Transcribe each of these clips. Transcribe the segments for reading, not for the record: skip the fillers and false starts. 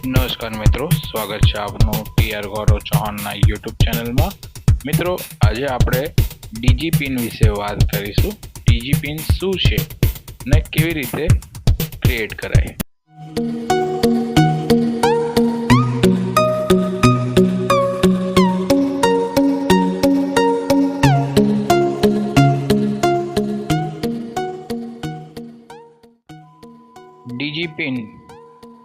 નમસ્કાર મિત્રો, સ્વાગત છે આપનું ટીઆર ગૌરવ ચૌહાણના યુટ્યુબ ચેનલમાં। મિત્રો, આજે આપણે ડીજીપિન વિશે વાત કરીશું। ડીજીપિન શું છે અને કેવી રીતે ક્રિએટ કરાય।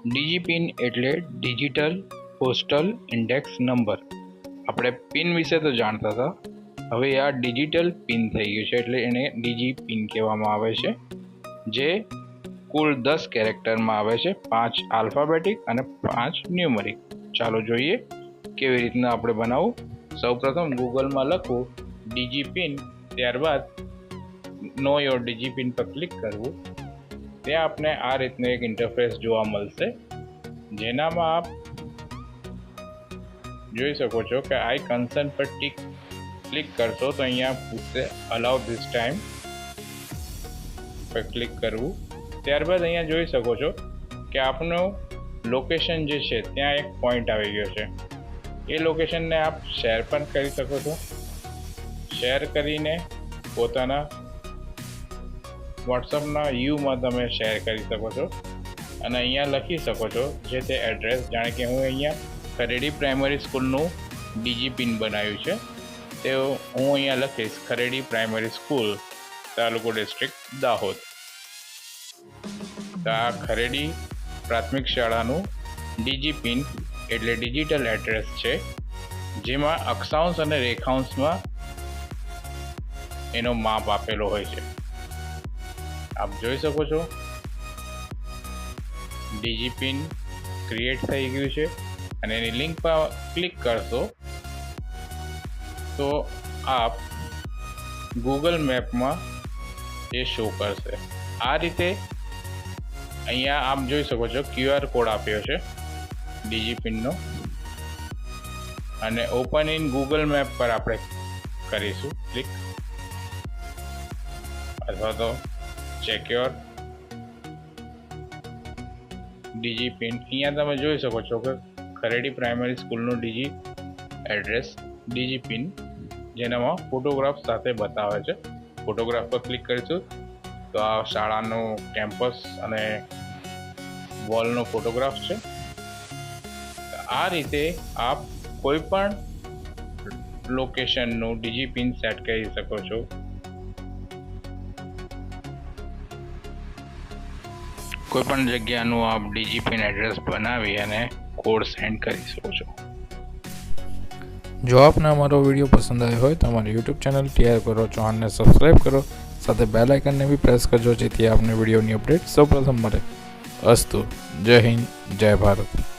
ડીજીપિન એટલે ડિજિટલ પોસ્ટલ ઇન્ડેક્સ નંબર। આપણે પિન વિશે તો જાણતા હતા, હવે આ ડિજિટલ પિન થઈ ગયું છે એટલે એને ડીજીપિન કહેવામાં આવે છે, જે કુલ 10 કેરેક્ટરમાં આવે છે, 5 આલ્ફાબેટિક અને 5 ન્યુમેરિક। ચાલો જોઈએ કેવી રીતના આપણે બનાવવું। સૌપ્રથમ ગૂગલમાં લખવું ડીજીપિન, ત્યારબાદ નો યોર ડીજીપિન પર ક્લિક કરવું। ત્યાં આપને આ રીતનું એક ઇન્ટરફેસ જોવા મળશે, જેનામાં આપ જોઈ શકો છો કે આઈ કન્સર્ન પર ક્લિક કરશો તો અહીંયા પૂછશે અલાઉ ધીસ ટાઈમ પર ક્લિક કરવું। ત્યારબાદ અહીંયા જોઈ શકો છો કે આપનું લોકેશન જે છે ત્યાં એક પોઈન્ટ આવી ગયો છે। એ લોકેશનને આપ શેર પણ કરી શકો છો। શેર કરીને પોતાના વોટ્સઅપના યુમાં તમે શેર કરી શકો છો અને અહીંયા લખી શકો છો જે તે એડ્રેસ। જાણે કે હું અહીંયા ખરેડી પ્રાઇમરી સ્કૂલનું ડીજીપિન બનાવ્યું છે, તે હું અહીંયા લખીશ ખરેડી પ્રાઇમરી સ્કૂલ, તાલુકો ડિસ્ટ્રિક્ટ દાહોદ। તો આ ખરેડી પ્રાથમિક શાળાનું ડીજીપિન એટલે ડિજિટલ એડ્રેસ છે, જેમાં અક્ષાંશ અને રેખાંશમાં એનો માપ આપેલો હોય છે। આપ જોઈ શકો છો ડીજીપિન ક્રિએટ થઈ ગયું છે અને એની લિંક પર ક્લિક કરશો તો આપ ગૂગલ મેપમાં એ શો કરશે। આ રીતે અહીંયા આપ જોઈ શકો છો QR કોડ આપ્યો છે ડીજીપિનનો, અને ઓપન ઇન ગૂગલ મેપ પર આપણે કરીશું ક્લિક, અથવા તો ચેક યોર ડીજીપિન। અહીંયા તમે જોઈ શકો છો કે ખરેડી પ્રાઇમરી સ્કૂલનું ડીજીપિન જેનામાં ફોટોગ્રાફ સાથે બતાવે છે। ફોટોગ્રાફ પર ક્લિક કરીશું તો આ શાળાનું કેમ્પસ અને વોલનો ફોટોગ્રાફ છે। આ રીતે આપ કોઈ પણ લોકેશનનું ડીજીપિન સેટ કરી શકો છો। કોઈપણ જગ્યાનું આપ ડીજીપિન એડ્રેસ બનાવી અને કોડ સેન્ડ કરી શકો છો। જો આપને અમારો વિડીયો પસંદ આવ્યો હોય તો અમારી યુટ્યુબ ચેનલ ટીઆર ગૌરવ ચૌહાણને સબસ્ક્રાઈબ કરો, સાથે બેલ આઇકનને બી પ્રેસ કરજો, જેથી આપને વિડીયોની અપડેટ સૌપ્રથમ મળે। અસ્તુ, જય હિન્દ, જય ભારત।